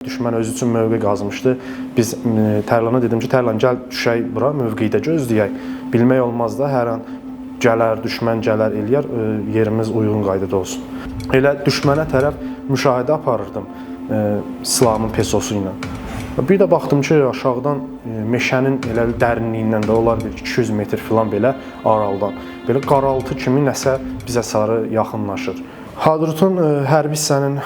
Düşmən özü üçün mövqe qazmışdı. Biz Tərlana dedim ki, Tərlan gəl düşək bura, mövqedə gözləyək. Bilmək olmaz da, hər an gələr, düşmən gələr eləyər, yerimiz uyğun qaydada olsun. Elə düşmənə tərəf müşahidə aparırdım silahımın pesosu ilə. Bir də baxdım ki, aşağıdan meşənin elə dərinliyindən də olar bir 200 metr filan belə aralıdan. Belə qaraltı kimi nəsə bizə sarı yaxınlaşır. Hadrutun hərbi hissənin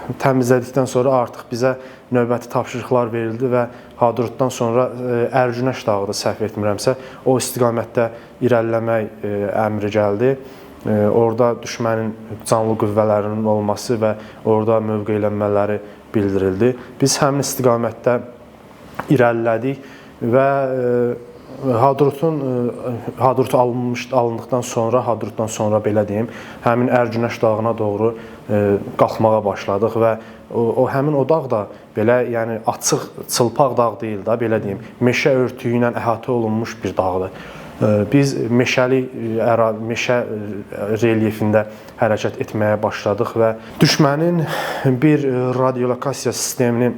təmizlədikdən sonra artıq bizə növbəti tapşırıqlar verildi və Hadrutdan sonra Ərgünəş dağıda səhv etmirəmsə, o istiqamətdə irəliləmək əmri gəldi. Orada düşmənin canlı qüvvələrinin olması və orada mövqeylənmələri bildirildi. Biz həmin istiqamətdə irəlilədik və Hadrut alındıqdan sonra belə deyim, həmin Ərgünəş dağına doğru qalxmağa başladıq və həmin o dağ da belə, yəni açıq, çılpaq dağ deyil də, belə deyim, meşə örtüyü ilə əhatə olunmuş bir dağdır. Biz meşə relyefində hərəkət etməyə başladıq və düşmənin bir radiolokasiya sistemini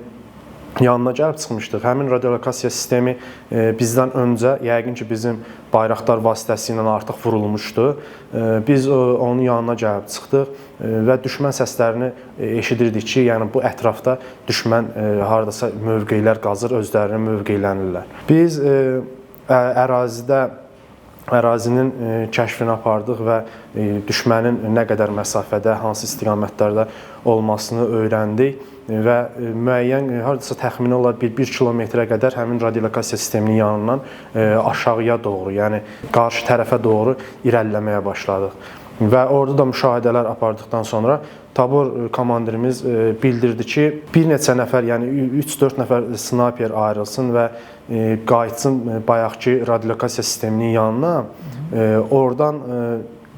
yanına gəlib çıxmışdıq. Həmin radiolokasiya sistemi bizdən öncə, yəqin ki, bizim bayraqlar vasitəsilə artıq vurulmuşdu. Biz onun yanına gəlib çıxdıq və düşmən səslərini eşidirdik ki, yəni bu ətrafda düşmən hardasa mövqelər qazır, özlərinə mövqeylənirlər. Biz ərazinin kəşfini apardıq və düşmənin nə qədər məsafədə, hansı istiqamətlərdə olmasını öyrəndik və müəyyən, hardasa təxmini olar 1 kilometrə qədər həmin radiolokasiya sisteminin yanından aşağıya doğru, yəni qarşı tərəfə doğru irəliləməyə başladıq. Və orada da müşahidələr apardıqdan sonra tabor komandirimiz bildirdi ki, bir neçə nəfər, yəni 3-4 nəfər snayper ayrılsın və qayıtsın bayaqki radiolokasiya sisteminin yanına, oradan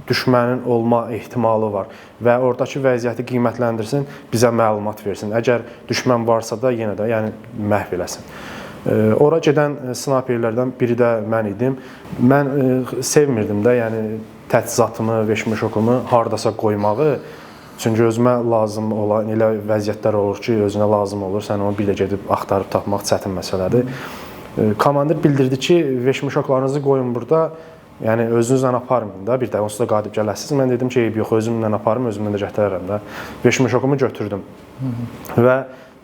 düşmənin olma ehtimalı var və oradakı vəziyyəti qiymətləndirsin, bizə məlumat versin. Əgər düşmən varsa da yenə də yəni məhv eləsin. Ora gedən snayperlərdən biri də mən idim. Mən sevmirdim də, yəni təchizatımı, veşmişokumu hardasa qoymağı. Çünki özümə lazım olan elə vəziyyətlər olur ki, özünə lazım olur, sən onu bir də gedib axtarıb tapmaq çətin məsələdir. Komandir bildirdi ki, veşmişoklarınızı qoyun burada, yəni özünüzlə aparmayın da, bir də onsuz da qalib gələsiniz. Mən dedim ki, eyb yox, özümlə aparım, özümlə də gətirərəm də. Veşmişokumu götürdüm. Və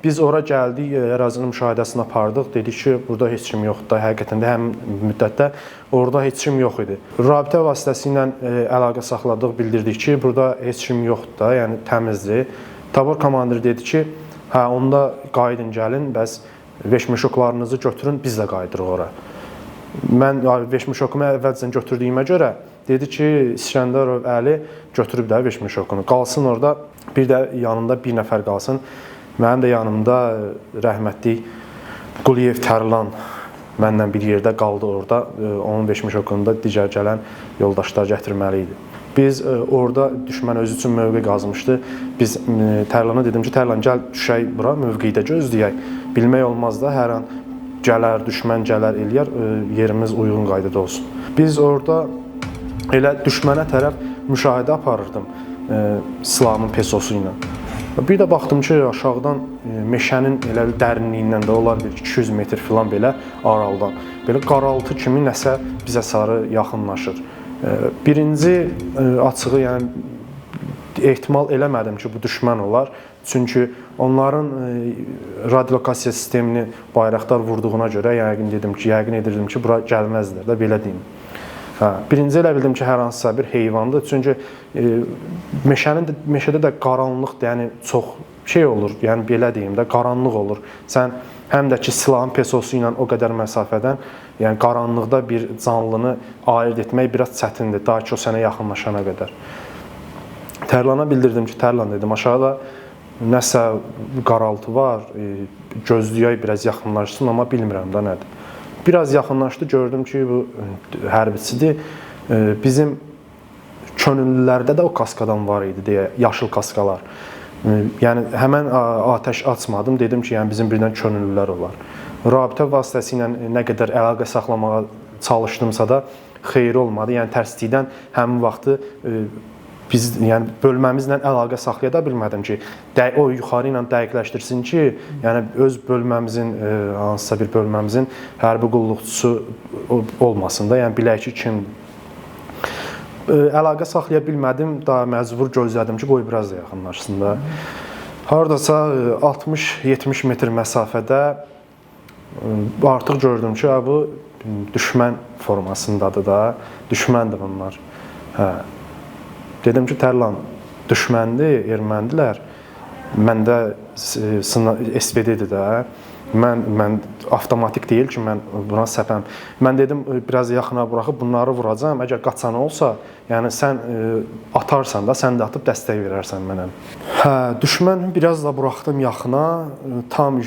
biz ora gəldik, ərazinin müşahidəsini apardıq. Dedik ki, burada heç kim yoxdur da, həqiqətən də həmin müddətdə orada heç kim yox idi. Rabitə vasitəsilə əlaqə saxladıq, bildirdik ki, burada heç kim yoxdur da, yəni təmizdir. Tabor komandiri dedi ki, hə, onda qayıdın, gəlin, bəs veşmişoklarınızı götürün, biz də qayıdırıq ora. Mən veşmişokumu əvvəlcədən götürdüyümə görə dedi ki, İsgəndərov Əli götürüb də veşmişokunu. Qalsın orada, bir də yanında bir nəfər qalsın. Mənim də yanımda rəhmətli Quliyev Tərlan mənlə bir yerdə qaldı orada. Onun veşmişokunu da digər gələn yoldaşlar gətirməli idi. Biz orada düşmən özü üçün mövqe qazmışdı. Biz Tərlana dedim ki, Tərlan gəl düşək bura, mövqedə gözləyək. Bilmək olmaz da, hər an gələr, düşmən gələr eləyər, yerimiz uyğun qaydada olsun. Biz orada elə düşmənə tərəf müşahidə aparırdım silahımın pesosu ilə. Bir də baxdım ki, aşağıdan meşənin elə dərinliyindən də olar bir 200 metr filan belə aralıdan. Belə qaraltı kimi nəsə bizə sarı yaxınlaşır. Birinci açığı, yəni ehtimal eləmədim ki, bu düşmən olar. Çünki onların radiolokasiya sistemini bayraqlar vurduğuna görə yəqin edirdim ki, bura gəlməzdilər də, belə deyim. Birinci elə bildim ki, hər hansısa bir heyvandır. Çünki meşədə də qaranlıqdır, yəni çox şey olur, yəni belə deyim də, qaranlıq olur. Sən həm də ki, silahın pesosu ilə o qədər məsafədən, yəni qaranlıqda bir canlını ayırd etmək biraz çətindir, daha ki, o sənə yaxınlaşana qədər. Tərlana bildirdim ki, Tərlan dedim, aşağıda nəsə qaraltı var, gözləyək biraz yaxınlaşsın, amma bilmirəm da nədir. Biraz yaxınlaşdı, gördüm ki, bu hərbiçidir. Bizim könüllülərdə də o kaskadan var idi deyə, yaşıl kaskalar. Yəni həmən atəş açmadım, dedim ki, yəni bizim birdən könüllülər olar. Rabitə vasitəsilə nə qədər əlaqə saxlamağa çalışdımsa da xeyri olmadı. Yəni tərslikdən həmin vaxtı biz yəni bölməmizlə əlaqə saxlaya da bilmədim ki, o yuxarı ilə dəqiqləşdirsin ki, yəni öz bölməmizin hansısa bir bölməmizin hərbi qulluqçusu olmasın da, yəni bilək ki, kimdir. Əlaqə saxlaya bilmədim, daha məcbur gözlədim ki, qoy biraz da yaxınlaşsın da. Hardasa 60-70 metr məsafədə artıq gördüm ki, bu düşmən formasındadır da, düşməndir bunlar. Dedim ki, Tərlan, düşməndir, erməndirlər. Məndə SPD-dir də. Mən avtomatik deyil ki, mən buna səpəm. Mən dedim, biraz yaxına buraxıb bunları vuracam. Əgər qaçan olsa, yəni sən atarsan da, sən də atıb dəstək verərsən mənə. Düşmən biraz da buraxdım yaxına. Tam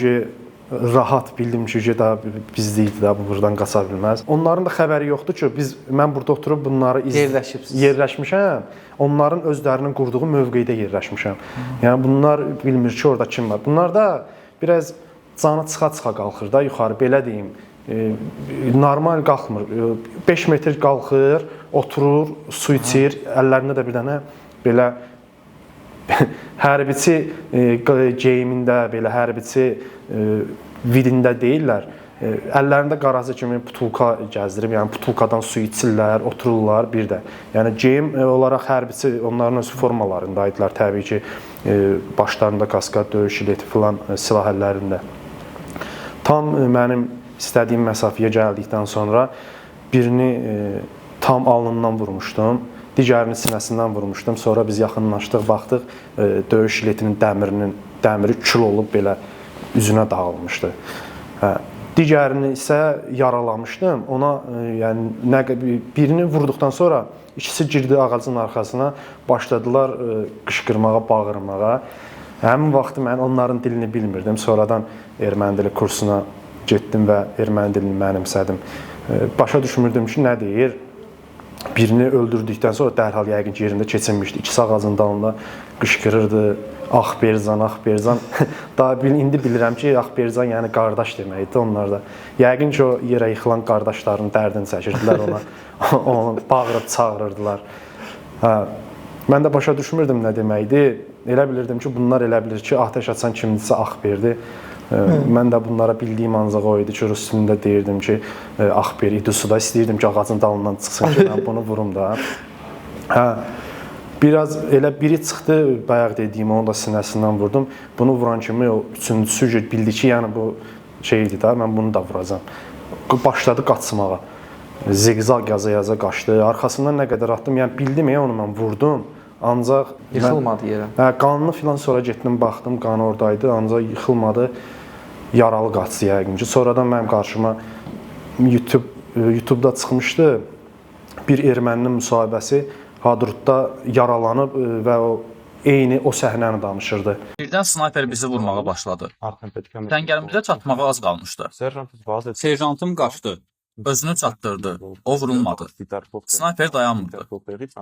rahat bildim ki, daha bizdeydi də, bu buradan qaça bilməz. Onların da xəbəri yoxdur ki, mən burada oturub bunları yerləşmişəm. Onların özlərinin qurduğu mövqedə yerləşmişəm. Yəni bunlar bilmir ki, orada kim var. Bunlar da biraz canı çıxa-çıxa qalxır da yuxarı, belə deyim. Normal qalxmır. 5 metr qalxır, oturur, su içir, əllərində də bir dənə belə hərbiçi geyimində, belə hərbiçi vidində deyirlər. Əllərində qarası kimi butulka gəzdirib, yəni butulkadan su içirlər, otururlar bir də. Yəni geyim olaraq hərbiçi onların öz formalarındaydılar təbii ki, başlarında kaskad, döyüş jileti filan silah əllərində. Tam mənim istədiyim məsafəyə gəldikdən sonra birini tam alnından vurmuşdum. Digərini sinəsindən vurmuşdum. Sonra biz yaxınlaşdıq, baxdıq, döyüş jiletinin dəmiri kül olub belə üzünə dağılmışdı. Digərini isə yaralamışdım. Ona yəni birini vurduqdan sonra ikisi girdi ağacın arxasına, başladılar qışqırmağa, bağırmağa. Həmin vaxtı mən onların dilini bilmirdim. Sonradan erməni dili kursuna getdim və erməni dilini mənimsədim. Başa düşmürdüm ki, nə deyir. Birini öldürdükdən sonra dərhal yəqin ki, yerində keçinmişdi. İkisi ağacın dalında qışqırırdı. Ax Berzan, ax Berzan. Daha indi bilirəm ki, ax Berzan yəni qardaş deməkdir onlar da. Yəqin ki, o yerə yıxılan qardaşların dərdini çəkirdilər ona. Onu bağırıb çağırırdılar. Mən də başa düşmürdüm nə deməkdir. Elə bilirdim ki, bunlar elə bilir ki, atəş açan kimdirsə ax Berdi. Mən də bunlara bildiyim ancaq o idi ki, rus dilində deyirdim ki, ax Beri idusu da istəyirdim ki, ağacın dalından çıxsın ki, mən bunu vurum da. Biraz elə biri çıxdı, bayaq dediyim, onu da sinəsindən vurdum. Bunu vuran kimi o üçüncüsü bildi ki, yəni bu şeydir da, mən bunu da vuracam. Başladı qaçmağa. Ziqzaq yaza-yaza qaçdı. Arxasından nə qədər atdım, yəni bildim onu mən vurdum. Ancaq yıxılmadı yerə. Qanını filan sonra getdim, baxdım, qanı oradaydı, ancaq yıxılmadı. Yaralı qaçdı yəqin ki. Sonradan mənim qarşıma YouTube-da çıxmışdı bir erməninin müsahibəsi. Hadrutda yaralanıb və eyni o səhnəni danışırdı. Birdən snayper bizi vurmağa başladı. Səngərimizə çatmağa az qalmışdı. Serjantım qaçdı. Özünü çatdırdı. O vurulmadı. Snayper dayanmırdı.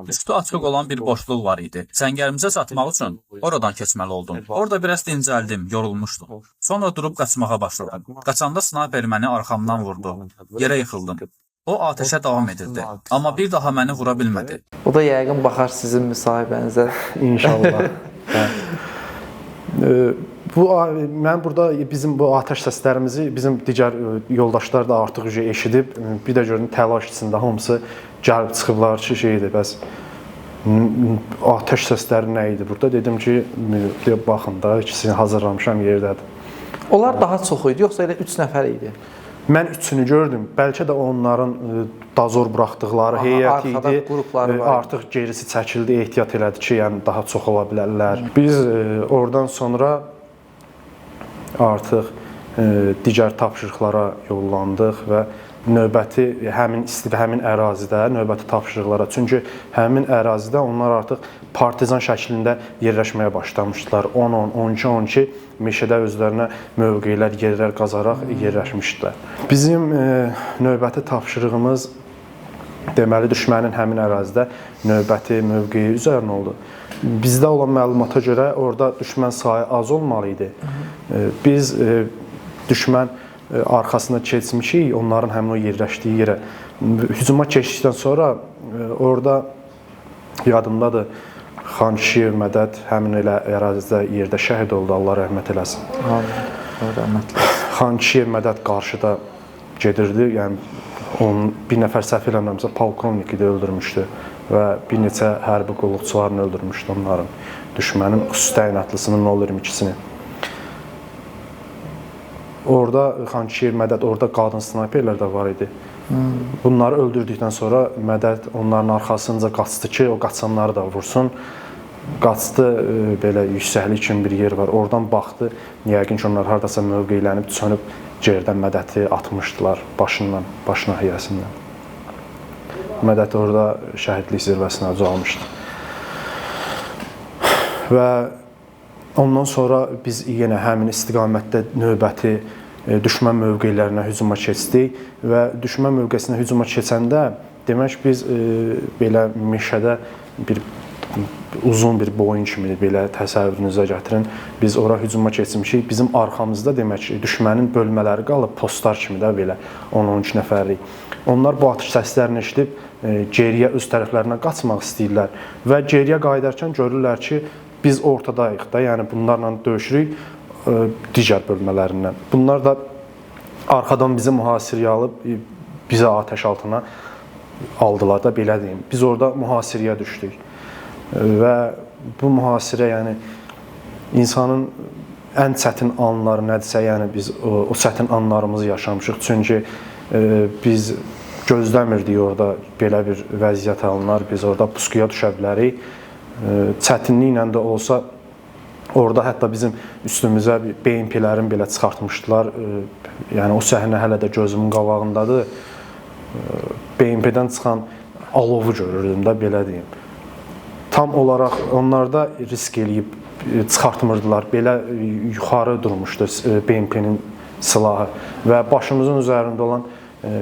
Üstü açıq olan bir boşluq var idi. Səngərimizə çatmaq üçün oradan keçməli oldum. Orada biraz dincəldim, yorulmuşdum. Sonra durub qaçmağa başladım. Qaçanda snayper məni arxamdan vurdu. Yerə yıxıldım. O atəşə davam edirdi. Amma bir daha məni vura bilmədi. O da yəqin baxar sizin müsahibənizə. İnşallah. Mən burada bizim bu atəş səslərimizi bizim digər yoldaşlar da artıq eşidib, bir də gördüm təlaş içində hamısı gəlib çıxıblar ki, şeydir, bəs atəş səsləri nə idi burada? Dedim ki, baxın da, ikisini hazırlamışam yerdədir. Onlar daha çox idi, yoxsa elə 3 nəfər idi? Mən üçünü gördüm. Bəlkə də onların dazor buraxdıqları heyət idi. Artıq gerisi çəkildi, ehtiyat elədi ki, yəni daha çox ola bilərlər. Biz oradan sonra artıq digər tapşırıqlara yollandıq və növbəti həmin ərazidə növbəti tapşırıqlara. Çünki həmin ərazidə onlar artıq partizan şəklində yerləşməyə başlamışdılar. 10-10, 12-12 meşədə özlərinə mövqelər, yerlər qazaraq yerləşmişdilər. Bizim növbəti tapşırığımız deməli düşmənin həmin ərazidə növbəti mövqeyi üzərinə oldu. Bizdə olan məlumata görə orada düşmən sayı az olmalı idi. Biz düşmən arxasına keçmişik, onların həmin o yerləşdiyi yerə. Hücuma keçdikdən sonra orada yadımdadır, Xan Kişiyev Mədəd həmin elə ərazidə yerdə şəhid oldu, Allah rəhmət eləsin. Allah rəhmət eləsin. Xan Kişiyev Mədəd qarşıda gedirdi, yəni onun bir nəfər səhv eləmirəmsə polkovniki də öldürmüşdü və bir neçə hərbi qulluqçularını öldürmüşdü onların. Düşmənin xüsusi təyinatlısının 022-sini. Orada Xan Kişiyev Mədəd, orada qadın snayperlər də var idi. Bunları öldürdükdən sonra Mədəd onların arxasınca qaçdı ki, o qaçanları da vursun. Qaçdı, belə yüksəklik kimi bir yer var. Oradan baxdı, yəqin ki, onlar haradasa mövqeylənib, çönüb cerdən Mədədi atmışdılar başından, baş nahiyəsindən. Mədəd orada şəhidlik zirvəsinə ucalmışdı. Və ondan sonra biz yenə həmin istiqamətdə növbəti düşmən mövqelərinə hücuma keçdik və düşmən mövqesinə hücuma keçəndə demək biz belə meşədə bir uzun bir boyun kimi belə təsəvvürünüzə gətirin. Biz ora hücuma keçmişik. Bizim arxamızda demək düşmənin bölmələri qalıb postlar kimi də belə 10-12 nəfərlik. Onlar bu atış səslərini eşidib geriyə öz tərəflərinə qaçmaq istəyirlər və geriyə qayıdarkən görürlər ki, biz ortadayıq da, yəni bunlarla döyüşürük digər bölmələrindən. Bunlar da arxadan bizi mühasirəyə alıb bizə atəş altına aldılar da, belə deyim. Biz orada mühasirəyə düşdük. Və bu mühasirə, yəni insanın ən çətin anları nədirsə, yəni biz o çətin anlarımızı yaşamışıq. Çünki biz gözləmirdik orada belə bir vəziyyət alınar, biz orada puskuya düşə bilərik. Çətinliklə də olsa orada hətta bizim üstümüzə BMP-lərin belə çıxartmışdılar. Yəni o səhnə hələ də gözümün qabağındadır. BMP-dən çıxan alovu görürdüm də, belə deyim. Tam olaraq onlarda risk eləyib çıxartmırdılar. Belə yuxarı durmuşdu BMP-nin silahı və başımızın üzərində olan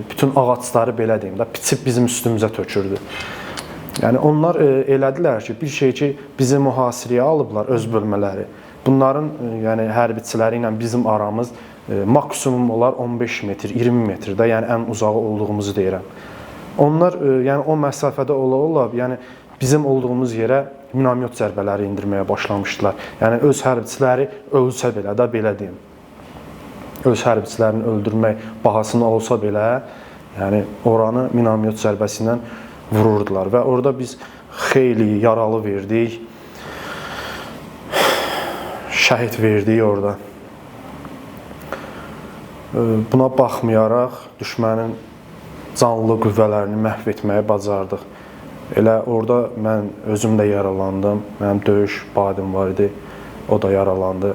bütün ağacları belə deyim də, piçib bizim üstümüzə tökürdü. Yəni onlar elədilər ki, bir şey ki, bizi mühasirəyə alıblar, öz bölmələri. Bunların yəni hərbiçiləri ilə bizim aramız maksimum olar 15 metr, 20 metrdə, yəni ən uzağı olduğumuzu deyirəm. Onlar yəni o məsafədə ola, yəni bizim olduğumuz yerə minamyot zərbələri indirməyə başlamışdılar. Yəni öz hərbiçiləri ölsə belə də, belə deyim. Öz hərbiçilərini öldürmək bahasına olsa belə, yəni oranı minamyot zərbəsi ilə vururdular və orada biz xeyli yaralı verdik, şəhid verdik orada. Buna baxmayaraq düşmənin canlı qüvvələrini məhv etməyə bacardıq. Elə orada mən özüm də yaralandım, mənim döyüş badim var idi, o da yaralandı.